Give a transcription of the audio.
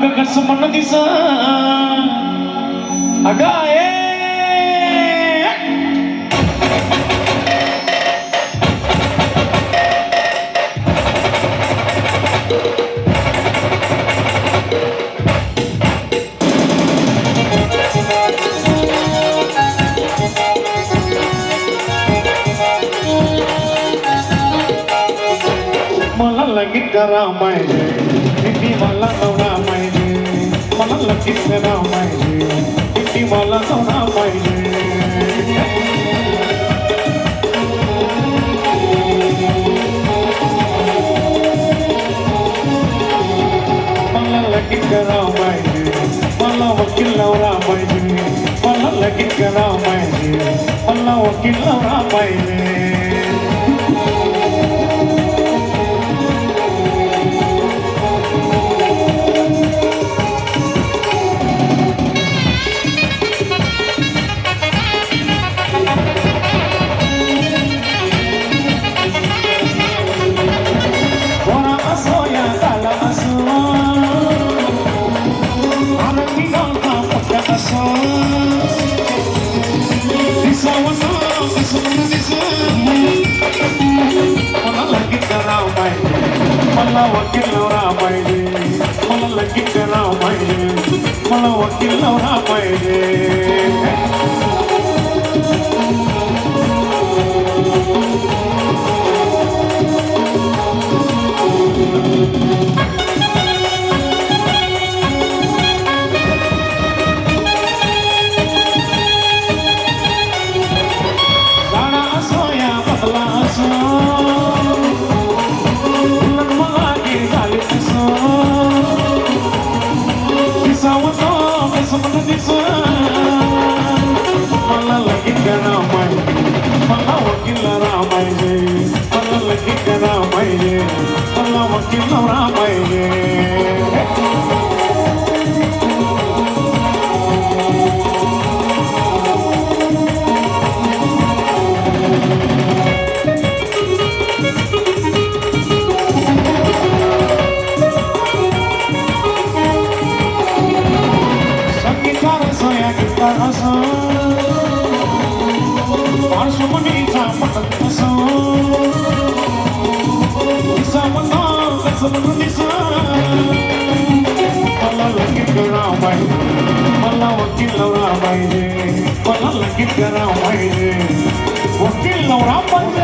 अगं कसं म्हण दिस अगं मला लगीन करा पाहिजे किती मला नवरा पाहिजे मला लगीन करा पाहिजे किती मला नवरा पाहिजे मला लगीन करा पाहिजे मला वकील नवरा पाहिजे मला लगीन करा पाहिजे मला वकील नवरा पाहिजे मला वकील नवरा पाहिजे मला लगीन करा पाहिजे मला वकील नवरा पाहिजे मला लगीन करा पाहिजे मला वकील नवरा पाहिजे मला लगीन करा पाहिजे मला वकील नवरा पाहिजे आशुमनीचा पटत असो दिसा मला कसं म्हणून दिसा मला लगीन करा पाहिजे मला वकील नवरा पाहिजे मला लगीन करा पाहिजे वकील नवरा पाहिजे